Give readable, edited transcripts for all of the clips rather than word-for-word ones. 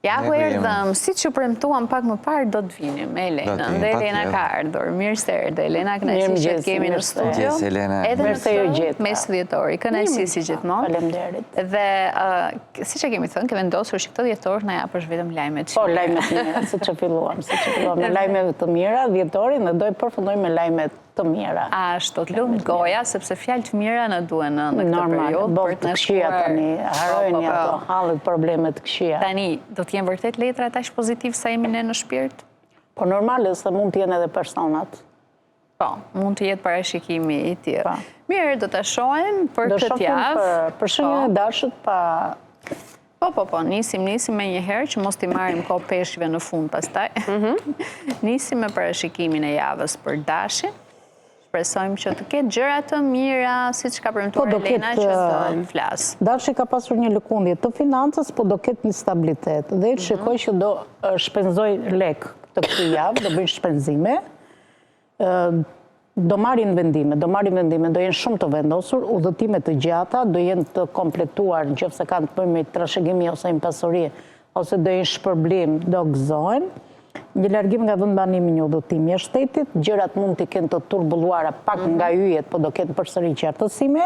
Ja ku erdhëm, si që premtuam pak më parë, do të vinim me Elenën, dhe Elena ka ardhur. Mirë se erdhe, Elena, kënaqësi që të kemi në studio. Edhe në këtë mes dhjetori, kënaqësi si gjithmonë. Faleminderit. Dhe, si që kemi thënë, ke vendosur që këtë dhjetor na japësh vetëm lajmet që Po, lajmet të mira, si që filluam, me lajmet të mira, dhjetorin, dhe doj përfundoj me lajmet të mira. Ashtu, të lumë goja, sepse fjalë të mira në duen në këtë periudhë. Normal, të këshia tani, harojnë ato halët problemet të këshia. Tani, do t'jenë vërtet letra tash pozitiv sa jemi ne në shpirt? Po normal, se mund t'jenë edhe personat. Po, mund të jetë parashikimi i tjerë. Mirë, do të shohem për këtë javë. Për shënjën e dashët pa... Po, nisim me njëherë që mos t'i marim ko peshqive në fund pastaj. Nisim me parashikimin e javës për dashin. Shpresojmë që të ketë gjëra të mira, si që ka premtuar Elena që të flasë. Dashi ka pasur një lëkundje të financës, po do ketë një stabilitet. Dhe shikoj që do shpenzoj lek të këtë javë, do bëjnë shpenzime, do marrin vendime, do jenë shumë të vendosur, udhëtime të gjata, do jenë të kompletuar në qoftë se kanë të bëjmë me trashëgimi ose impasuri, ose do jenë shpërblim, do gëzojnë. Një largim nga vendbanimi një udhëtimi e shtetit, gjërat mund t'i kenë të turbulluara pak nga yjet, po do kenë përsëri qartësime.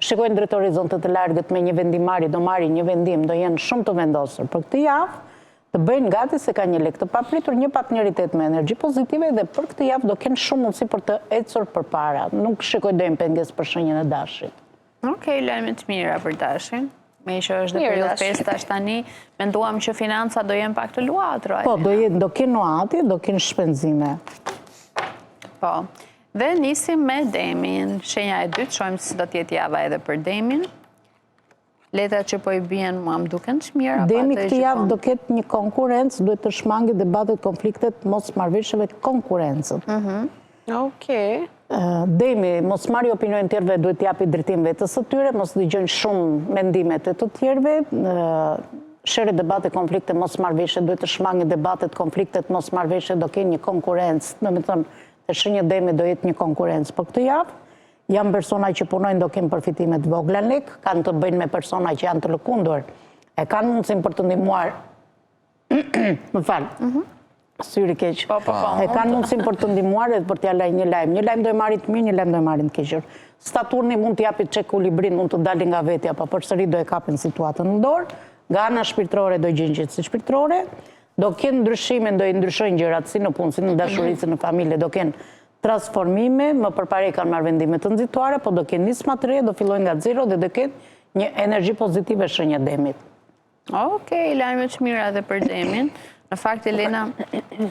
Shikojnë drejt horizontet të largët me një vendimari, do marrin një vendim, do jenë shumë të vendosur për këtë javë, të bëjnë gati se ka një lek të papritur, një partneritet me energji pozitive dhe për këtë javë do kenë shumë mundësi për të ecur përpara. Nuk shikoj dojmë penges për shenjën e dashit. Okej, lajme të mira për dashin. Me që është dhe periudhë festa është tani, menduam që financa do jenë pak të luatra. Po, do kenë nuati, do kenë shpenzime. Po, dhe nisim me Demin. Shenja e dytë, shojmë se do t'jetë java edhe për Demin. Letrat që po i bien mua më duken të mira. Demi këtë javë do ketë një konkurencë, duhet të shmangi debatet, konfliktet, mos marrëveshjeve konkurencët. Okej. Demi, mos marri opinion tjerve, duhet t'japi drejtim vetës së tyre, mos dëgjojnë shumë mendimet e të tjerve, shere debate, konflikte, mos marrëveshje, duhet të shmangi debatet, konfliktet, mos marrëveshje, do kenë një konkurencë, në me thënë, të shenjë Demi do jetë një konkurencë për këtë javë, janë persona që punojnë do kenë përfitimet vogla në lek, kanë të bëjnë me persona që janë të lëkundur, e kanë mundësim për të ndihmuar, më falë, syri keq. E kanë mundësim për të ndihmuar dhe për t'ja lajë një lajmë. Një lajmë do e marrit të mirë, një lajmë do e marrit të keqër. Saturni mund t'japi çek kulibrin, mund të dalin nga vetja, pa përsëri do e kapin situatën në dorë, nga ana shpirtërore do gjenë gjëtësi shpirtërore, do kenë ndryshime, do i ndryshojnë gjërat si në punë, si në dashurisë, si në familje, do kenë transformime, më përpare kanë marrë vendime të nxituara, po do kenë nisma të reja, do fillojnë nga zero dhe do kenë një energji pozitive shenja Demit. Okej, lajme të mira edhe për Demin. Në fakt, Elena,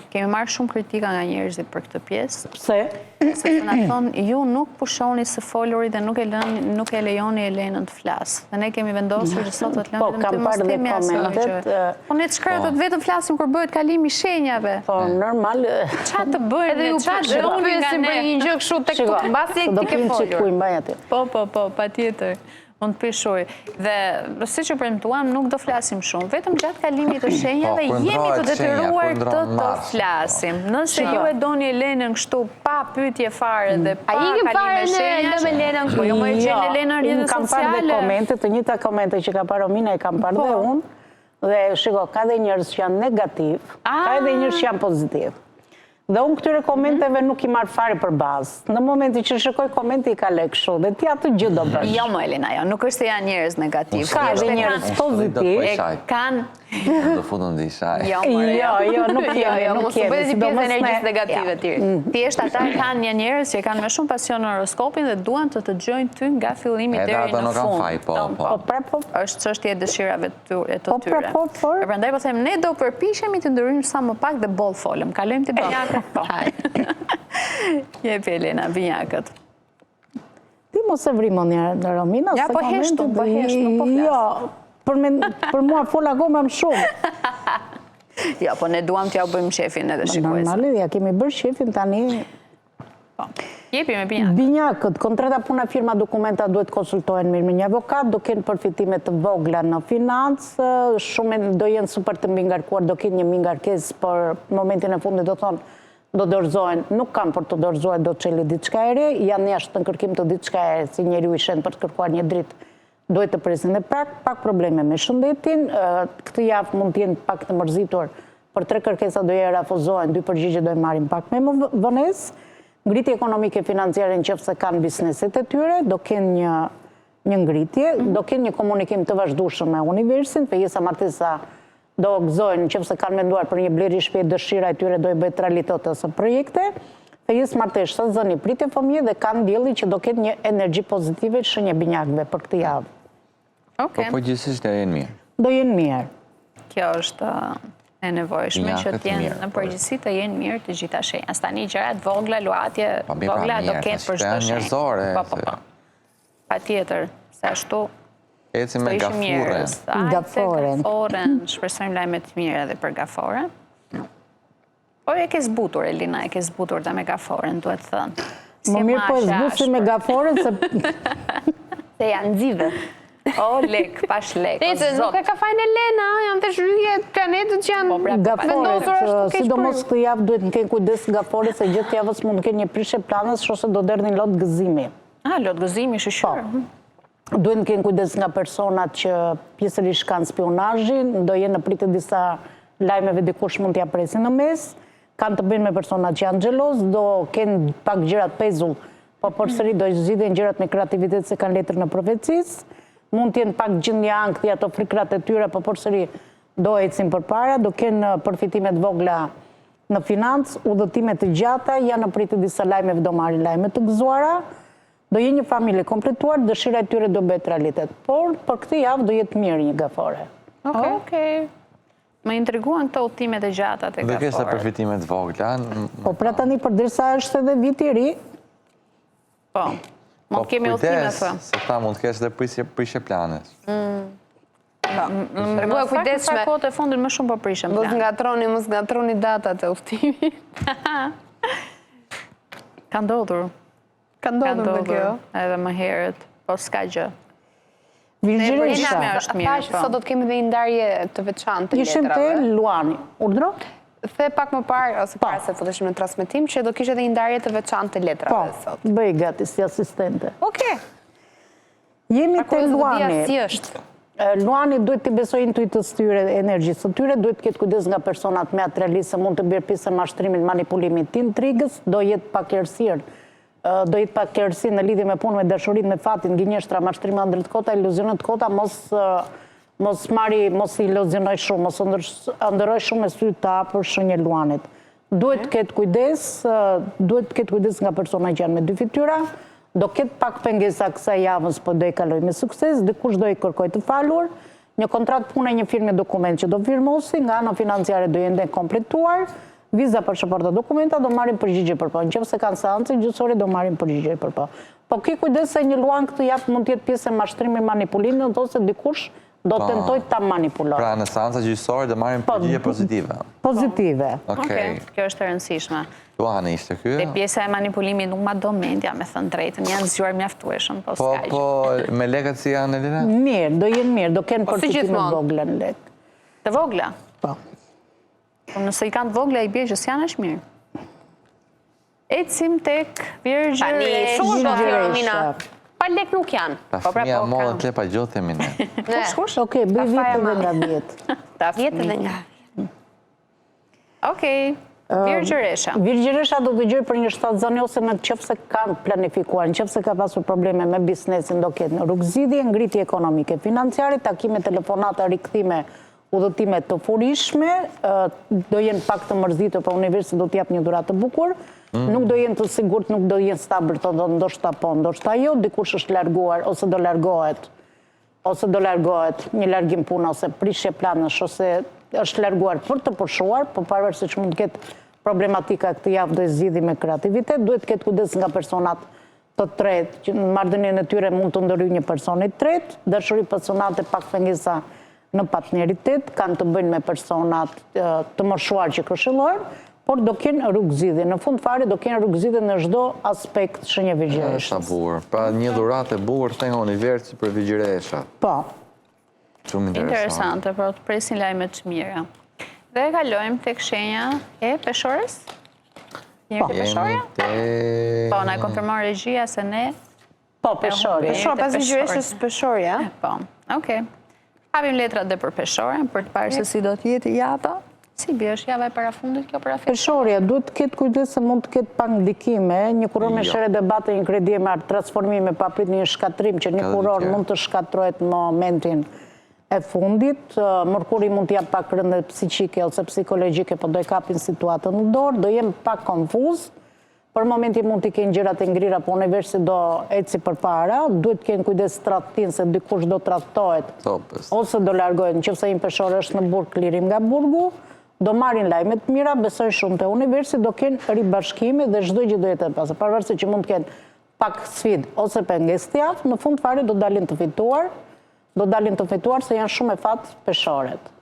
kemi marrë shumë kritika nga njerëzit për këtë pjesë. Pse? Sepse na thonë, ju nuk pushoni së foluri dhe nuk e lejoni Elenën të flasë. Dhe ne kemi vendosur që sot të të lëmë të mos temi komentet. Po ne të shkretët vetëm flasim kur bëhet kalimi shenjave. Po, normal. Qa të bëhet? Edhe ju pyesim për një gjë kështu tek mbasi e ti ke folur. Po, patjetër. Unë të pishoj. Dhe si që premtuam, nuk do flasim shumë. Vetëm gjatë kalimit të shenjave, jemi të detyruar të flasim. Nëse ju e doni Elenën kështu pa pyetje fare dhe pa kalime shenjash, po jo më e gjenë Elenën rrjetet sociale. Kam parë dhe komente, të njëjta komente që ka parë Romina, e kam parë dhe unë. Dhe shiko, ka dhe njerëz që janë negativ, ka edhe njerëz që janë pozitiv. Dhe unë këtyre komenteve nuk i marrë fare për bazë. Në momenti që shikoj komenti i ka lek shu, dhe ti atë gjithë do bësh. Jo, më Elena, jo, nuk është se janë njerëz negativ. Ka dhe njerëz pozitiv. Do futën dhe ishaj. Jo, nuk jemi. Mos të bëjë si pjesë energjisë negative tjere. Thjesht ata kanë një njerëz që kanë me shumë pasion në horoskopin dhe duan të dëgjojnë ty nga fillimi deri në fund. Është çështje e dëshirave të tyre. Prandaj po them, ne do përpiqemi të ndryshojmë sa më pak dhe boll folëm. Kalojmë te binjakët. Jepi Elena, binjakët. Ti mos e vrimonja në Romina. Ja, po heshtu, nuk po flas. Jo, për mua fola goma më shumë. Ja, po ne duam t'ja bëjmë shefin edhe shikues. Normale, ja kemi bërë shefin tani. Jepi me binjakët. Binjakët, kontrata puna firma dokumenta duhet konsultohen mirë me një avokat, do kenë përfitimet të vogla në financë, shumë do jenë super të mbingarkuar, do kenë një mbingarkes, për momentin e fundit do thonë, do dorëzohen, nuk kam për të dorëzohet, do të qeli diçka ere, janë jashtë të në kërkim të diçka ere, si njeriu i shenë për të kërkuar një dritë duhet të presin dhe pak probleme me shëndetin. Këtë javë mund t'jenë pak të mërzitur, për 3 kërkesa do e refuzohen, 2 përgjigje do e marrin pak me më vënes. Ngritje ekonomike financiare në qëfë se kanë bizneset e tyre, do kenë një ngritje, do kenë një komunikim të vazhdueshëm me universin, fejesa martesa do gëzojnë në qëfë se kanë menduar për një bleri shpejt, dëshira e tyre do i bëjt realitet ose projekte. Fejes martesh së zëni pritje fëmije dhe kanë djeli që do ketë një energji pozitive shënje binjakve për këtë javë. Po gjithësisht do jenë mirë. Do jenë mirë. Kjo është e nevojshme që t'jenë në përgjithësi të jenë mirë të gjitha shenja. Sta një gjërat vogla, luatje, vogla do ketë për shto shenjë. Pa tjetër, se ashtu eci me gaforen. Shpresojmë lajme të mirë edhe për gaforen. Po e ke zbutur, Elina, e ke zbutur dhe me gaforen, duhet thënë. Më mirë po e zbusi me gaforen se... Se janë zive. O, lek, pash lek, o zot. Nuk e ka fajnë Elena, janë të shryje planetët që janë... Gaforet, sidomos këtë javë duhet në kenë kujdes gaforet, se gjithë javës mund në kenë një prishe planës, shose do derdhin lot gëzimi. Lot gëzimi, shëshurë. Duhet në kenë kujdes nga personat që pjesërish kanë spionazhin, do jenë në pritë disa lajmeve dikush mund t'ja presin në mes, kanë të bëjnë me personat që janë xheloz, do kenë pak gjërat pezull, po përsëri do zgjidhen gjërat me kreativitet se kanë letër në profecis, mund t'jenë pak gjendje ankthi ato frikrat e tyre, po përsëri do ecin përpara, do kenë përfitimet vogla në financë, udhëtime të gjata, janë në pritë disa lajmeve do marrin lajme të gëzuara, do jenë një familje kompletuar, dëshira e tyre do bëhet realitet. Por për këtë javë do jetë mirë një gafore. Okej. Më intriguan këto udhëtimet e gjata të gaforet. Dhe kështë përfitimet vogla. Po pra tani përderisa është edhe viti i ri. Po. Mund kemi udhëtime thë. Se ta mund të kesh dhe prishe planes. Në kujdes me kohët e fundit më shumë po prishem planet. Mos ngatroni datat e udhëtimit. Ka ndodhur. Ka ndodhur me kjo. Edhe më herët, po s'ka gjë. Virgjëresha. Sot do të kemi dhe ndarje të veçantë të letrave. Ishim te Luani. Urdhro? The pak më parë, ose parë se futeshim në transmetim, që do kishe dhe ndarje të veçantë të letrave sot. Po, bëj gati si asistente. Okej. Jemi te Luani. Si është? Luani duhet t'i besoj intuitës tyre, energjisë të tyre, duhet këtë kujdes nga personat me atë realisë, se mund të bjerë pjesë e mashtrimin, manipulimit të intrigës, do jetë pak errësirë. Do jetë pak kërësi në lidhje me punë me dashurit, me fatin, gënjeshtra, mashtrima ndër të kota, iluzionet të kota, mos iluzionoj shumë, mos ndëroj shumë me sy të hapur shënje Luanit. Duhet këtë kujdes nga persona që janë me dy fytyra, do ketë pak pengesa kësaj javës, po do i kaloj me sukses, dikush do i kërkoj të falur, një kontrat pune, një firme dokument që do firmosi, nga ana financiare do jende kompletuar, viza për shëporta dokumenta do marrin përgjigje për po. Në qëfë se kanë seancë gjyqësore do marrin përgjigje për po. Po ki kujdes se një Luan këtë javë mund tjetë pjesë e mashtrimi manipulimit, ose dikush do tentoj ta manipuloj. Pra në seanca gjyqësore do marrin përgjigje pozitive. Pozitive. Okej, kjo është e rëndësishme. Luani ishte ky. Dhe pjesa e manipulimit nuk ma do mendja, me thënë drejtën, janë zgjuar mjaftueshëm, po s'ka gjë. Po me lekët si janë Elina? Mirë, do jenë mirë, do kenë përfitime vogla në lekë. Të vogla? Po. Nëse i kanë të vogla i bje që s'janë është mirë. Ecim tek Virgjëresha. Pa lek nuk janë. Pa fëmija modën të lepa gjotë e mine. Okej, bëj vjetë dhe nga vjetë. Vjetë dhe nga. Okej, Virgjëresha. Virgjëresha do të gjoj për një shtatzani ose në qëfë se kanë planifikuar, në qëfë se ka pasur probleme me biznesin, do ketë në rrugëzidhje, ngritje ekonomike, financiare, takime, telefonata, rikthime, udhëtime të furishme, do jenë pak të mërzitur, për universi do t'jap një dhurat të bukur, nuk do jenë të sigurt, nuk do jenë stabër të ndoshta po, ndoshta jo, dikush është larguar, ose do largohet një largim puna, ose prishje planësh, ose është larguar për të përshuar, po pavarësisht që mund të ketë problematika këtë javë do e zgjidhi me kreativitet, duhet të ketë kujdes nga personat të tretë, që në marrëdhënien e tyre mund të ndërhyjë një person i tretë, dashuri personale pak pengesa në partneritet, kanë të bëjnë me personat të moshuar që këshillojnë, por do kenë rrugëzidhje. Në fund fare do kenë rrugëzidhje në çdo aspekt shenjë Virgjëreshës. Sa bukur. Pra një dhuratë e bukur të nga universi për Virgjëresha. Po. Shumë interesante, por të presin lajme të mira. Dhe kalojmë tek shenja e peshores? Jemi te peshorja? Po, na konfirmon regjia se ne Po, peshori. Peshor, pas një gjyeshës peshori, ja? Po, okej. Hapim letrat dhe për peshoren, për të parë se si do t'jeti jata. Si bie është java e parafundit kjo për afet? Peshorja, duhet të ketë kujdes se mund të ketë pak ndikime. Një kuror me shere debate një kredi me transformime pa prit një shkatrim që një kuror mund të shkatrojt në momentin e fundit. Mërkuri mund t'jap pak rënde psiqike ose psikologjike, po do e kapin situatën në dorë, do jem pak konfuz. Për momenti mund t'i kenë gjërat e ngrira, po universi do eci për para, duhet t'kenë kujdes tradhtin se dikush do tradhtohet, ose do largohet, në qëfëse një peshore është në burg, klirim nga burgu, do marrin lajmet mira, besoj shumë të universi, do kenë ribashkime dhe çdo gjë do jetë e pasur. Pavarësisht që mund të kenë pak sfidë ose pengesë të javë, në fund fare do dalin të fituar se janë shumë e fat peshorët.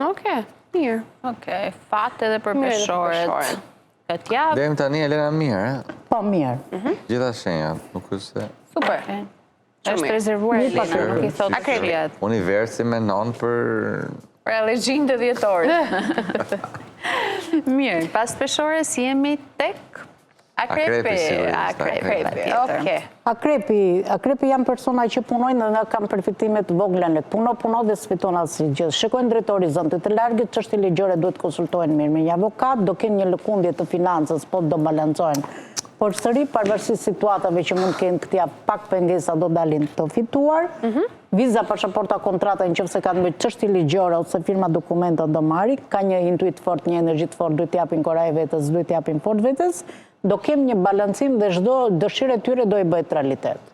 Okej, mirë. Okej, fat edhe për peshorët. Këtë javë. Deri tani Elena mirë, Po, mirë. Gjitha shenjat, nuk është se... Super. Është rezervuar Elena, nuk i thot shkriat. Universi menon për... Për allergjin të dhjetorit. Mirë, pas peshores jemi tek akrepi. Akrepi janë persona që punojnë dhe kanë përfitimet vogla në puno dhe sfiton asë gjithë. Shikojnë drejt horizontit të largët, çështje ligjore duhet konsultojnë mirë me një avokat, do kenë një lëkundje të financës, po do balancojnë. Por sëri, pavarësisht situatave që mund kenë këtja pak pengesa do dalin të fituar, viza, pasaporta, kontrata, në qëfëse kanë bëjt çështje ligjore ose firma dokumenta do marri, ka një intuit fort, një energjit fort, duhet t'japin koraj vetës, duhet t'japin fort vetës, do kem një balancim dhe çdo dëshire tyre do i bëjt realitet.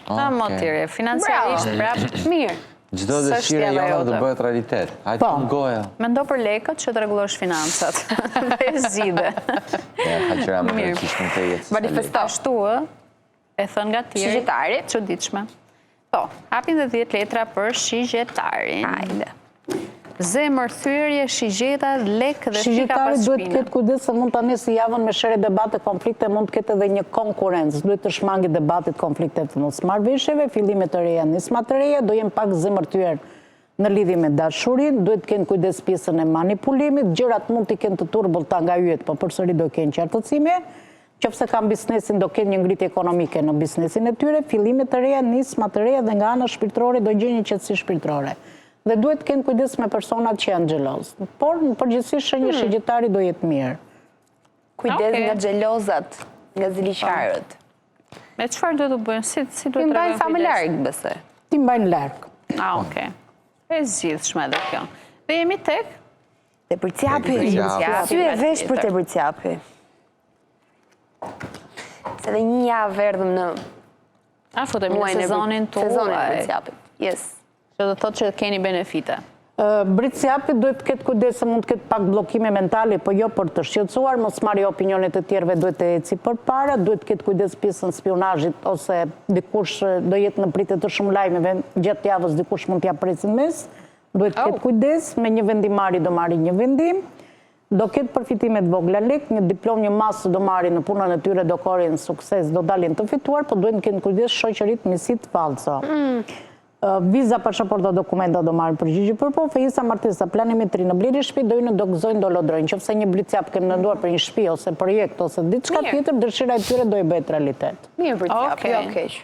Ta motire, financiarisht prapë mirë. Gjdo dëshire jonë dhe bëhet realitet. Hajtë të goja. Mendo për lekët që të rregullosh financat. Dhe e zgjidhe. Haqëra më të kishtë në të jetë. Manifestashtu, e thënë nga tjerë. Shigjetari. Çuditshme. Po, hapin dhe 10 letra për shigjetarin. Hajde. Zemër, thyerje, shigjeta, lek dhe shika pas Shigjetari duhet shpinën. të ketë kujdes se mund të anisë javën me shere debate, konflikte, mund të ketë edhe një konkurencë. Duhet të shmangi debatit, konflikte të mos marrëveshjeve, fillimet të reja, nismat të reja, do jem pak zemërtyer në lidhje me dashurin, duhet të kenë kujdes pjesën e manipulimit, gjërat mund të kenë të turbullta nga yjet, po përsëri do kenë qartësime. Qofse kanë biznesin, do kenë një ngritje ekonomike në biznesin e tyre, fillimet të reja, nismat të reja dhe nga ana shpirtërore do gjenjë një qetësi shpirtërore. Dhe duhet të kenë kujdes me personat që janë xheloz. Por në përgjithësi shenjë shigjetari do jetë mirë. Kujdes nga xhelozat, nga ziliqarët. Me çfarë do të bëjnë? Si Ti duhet të mbajnë sa më kujdes? larg, besoj. Ti mbajnë larg. Okej. E zgjidhshme edhe kjo. Dhe jemi tek Tepërcapi. Sy e vesh për tepërcapi. Se dhe një javë erdhëm në futemi në sezonin tuaj. Sezonin e tepërcapit. Yes. Që do thotë që keni benefite. Britësjapi duhet të ketë kujdes se mund të ketë pak bllokime mentale, po jo për të shqetësuar, mos marrë opinionet e tjerëve, duhet të eci përpara, duhet të ketë kujdes pjesën spionazhit ose dikush do jetë në pritje të shumë lajmeve gjatë javës, dikush mund t'ja presin mes, duhet të ketë kujdes, me një vendimari do marri një vendim, do ketë përfitimet vogla lek, një diplom, një masë do marri në punën e tyre, do korrin sukses, do dalin të fituar, po duhet të kenë kujdes shoqërit misit falso. Viza, pasaporta, dokumenta do marrë përgjigje për po, fejisa, martesa, planimetri në bliri shtëpi, do i në do gëzojnë, do lodrojnë, qofse një britësjap kemë nënduar për një shtëpi, ose projekt, ose diçka tjetër, dëshira e tyre do i bëhet realitet. Mirë britësjap, jo keq.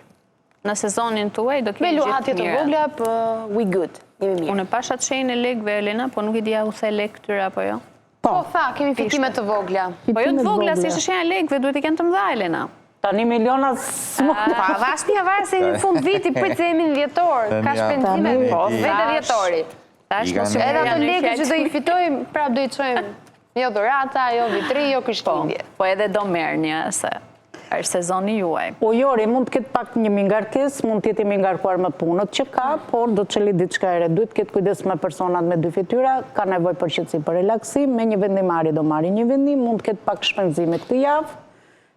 Në sezonin tuaj do keni Me gjithë luhatje të mira. vogla, për we good. Jemi mirë. Unë pasha të shenjë e lekëve, Elena, po nuk i dija u the lek këtyre apo jo. Po, tha, kemi fitime të vogla. Po jo të vogla, si ishte shenja e lekëve, duhet i kenë të mëdha, Elena. Tani miliona Pa, vash një varë se në fund viti pritë se jemi në dhjetor, ka shpenzime, po, vete dhjetori. Edhe ato lekë që do i fitojmë, prap do i qojmë, jo dhurata, jo vitri, jo kështindje. Po edhe do merë një, se është sezoni juaj. Ujori mund të ketë pak një mingarkes, mund të jetë i mingarkuar me punët që ka, por do të çeli diçka ere. Duhet ketë kujdes me personat me dy fytyra, ka nevojë për qetësi, për relaksim, me një vendimari do marri një vendim, mund të ketë pak shpenzime këtë javë.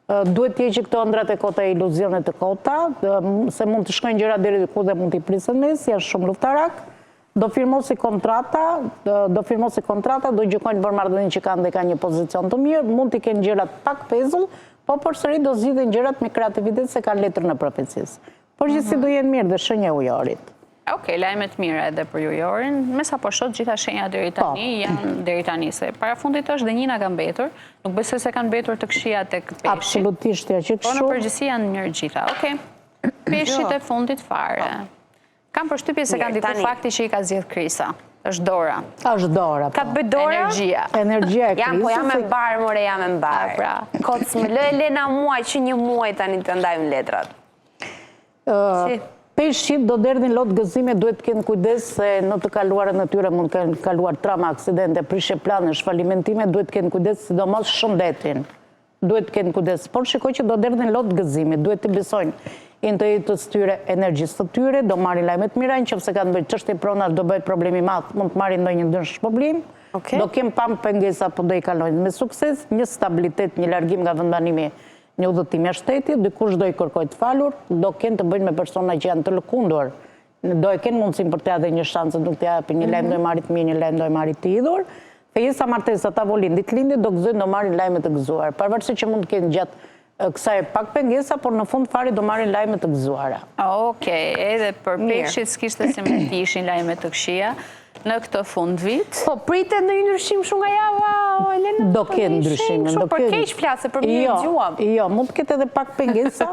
Duhet të heqë këto ëndrat e kota e iluzionet e kota, se mund të shkojnë gjëra deri ku dhe mund t'i prisën mes, janë shumë luftarak. Do firmosi kontrata, do gjykojnë për marrëdhënien që kanë dhe ka një pozicion të mirë, mund t'i kenë gjërat pak pezull, po përsëri do zgjidhen gjërat me kreativitet se kanë letër në profecisë. Përgjithësi do jenë mirë dhe shenja e ujorit. Okej, lajmet mira edhe për ujorin. Me sa po shoh gjitha shenjat deri tani janë deri tani se parafundit është dhe njëna ka mbetur. Nuk besoj se kanë mbetur të këqija tek peshi. Absolutisht ja që Po në kështu. përgjithësi janë mirë gjitha. Okej. Peshqit e fundit fare. Kam përshtypje se kanë diku fakti që i ka zgjedh Krisa. Është dora. Është dora. Ka të bëj dora? Energjia. Energjia e Krisës. Po jam e barë, more jam e barë. Pra. Kocë më lë Elena muaj që një muaj tani të ndajmë letrat. Peshqit do derdhin lot gëzime, duhet të kenë kujdes se në të kaluarën e tyre mund të kenë kaluar trama, aksidente, prishje planesh, falimentime, duhet të kenë kujdes sidomos shëndetin. Duhet të kenë kujdes, por shikoj që do derdhin lot gëzime, duhet të besojnë intuitës tyre, energjisë të tyre, do marrin lajme të mira, nëse kanë bërë çështje pronash do bëhet problem i madh, mund të marrin ndonjë ndrysh problem. Do kem pam pengesa, po do i kalojnë me sukses, një stabilitet, një largim nga vendbanimi, një udhëtim jashtë shtetit, dikush do i kërkoj të falur, do kenë të bëjnë me persona që janë të lëkundur, do e kenë mundësim për të ja dhe një shansë, nuk të japi një lajmë do i marit mirë, një lajmë do i marit të idhur, fejesa martesa tavolin, ditë lindit do gëzojnë do marrin lajme të gëzuar, pavarësisht që mund të kenë gjatë kësaj pak pengesa, por në fund fari do marrin lajme të gëzuara. Okej, edhe për peshqit s'kishte se me të ishin lajme të këqija në këtë fund vit. Po pritet në një ndryshim shumë nga java, Elena? Do kenë ndryshime. Shumë për keq flasë, për mirë gjuam. Jo, mund të ketë edhe pak pengesa,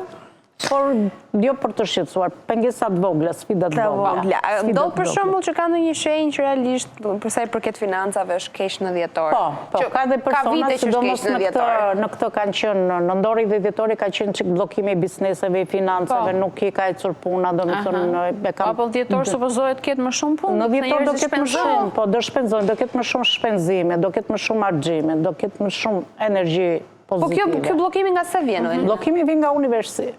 por jo për të shqetësuar, pengesat vogla, sfidat vogla. Do për shembull që ka ndonjë shenjë që realisht për sa i përket financave është keq në dhjetor. Po, ka dhe persona sidomos në këtë kanë qenë në ndori dhe dhjetori ka qenë çik bllokimi i bizneseve, i financave, nuk i ka ecur puna, domethënë e kam. Apo dhjetor supozohet të ketë më shumë punë. Në dhjetor do ketë më shumë, po do shpenzojnë, do ketë më shumë shpenzime, do ketë më shumë argjime, do ketë më shumë energji pozitive. Po kjo bllokimi nga se vjen? Bllokimi vjen nga universi.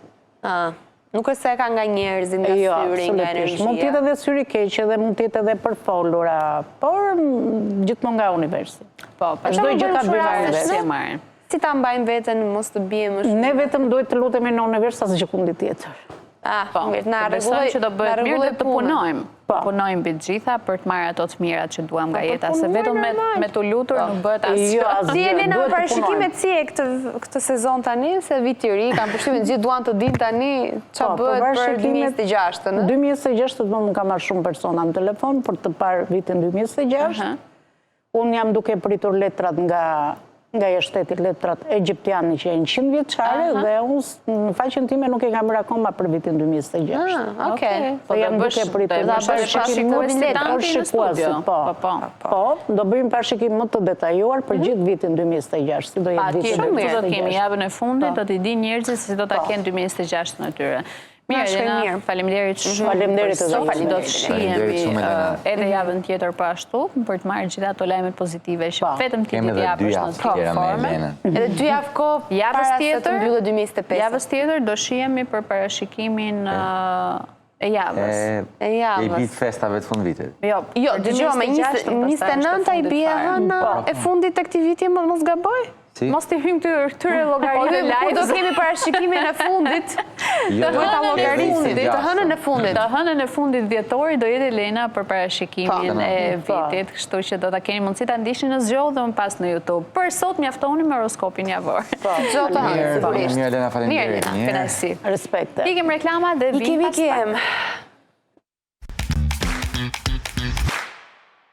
Nuk është se ka nga njerëzit, nga syri, nga energjia. Mund tjetë edhe syri keqe dhe mund tjetë edhe përfolura, por gjithmonë nga universi. Po, çdo gjë ka universi. Si ta mbajmë veten, mos të bie më shumë? Ne vetëm duhet të lutemi në univers asgjë kundi tjetër. Po, besoj që do bëhet mirë dhe të punojmë. Punojmë bitë gjitha për të marrë ato të mirat që duam nga jeta, se vetëm me të lutur nuk bëhet asgjë. Si Elena, parashikimet si e këtë sezon tani, se vit i ri, kanë përshtypjen gjithë duan të dinë tani ç'a bëhet për 2026. Në 2026 më ka marrë shumë persona në telefon për të parë vitin 2026. Unë jam duke pritur letrat nga jashtë shtetit, letrat egjiptiane që janë 100 vjeçare dhe unë në faqen time nuk e kam bërë akoma për vitin 2026. Okej. Po jam duke pritur. Po, do bëjmë parashikim më të detajuar për gjithë vitin 2026. Si do jetë vitin 2026. Do kemi javën e fundit, do t'i di njerëzit se si do ta kenë 2026 në tyre. Mirë, Elena, faleminderit shumë. Faleminderit edhe ju. Do të shihemi edhe javën tjetër po ashtu për të marrë gjithë ato lajmet pozitive që vetëm ti do t'japësh në platformë. Edhe 2 javë kohë javës tjetër, mbyllet 2025. Javës tjetër do shihemi për parashikimin e javës. E bit festave të fund vitit. Jo, dëgjoj, me 29 i bie hëna e fundit të këtij viti, mos gaboj. Mos të hymë këtyre llogarive live. Do kemi parashikimin e fundit. Të hënën e fundit. Të hënën e fundit dhjetori do jetë Elena për parashikimin e vitit, kështu që do ta keni mundësi ta ndiqni në zgjollë dhe më pas në YouTube. Për sot mjaftoni me horoskopin javor. Çdo të hënë. Mirë, Elena, faleminderit. Mirë, Elena, kënaqësi. Respekte. Ikim reklama dhe vim pas.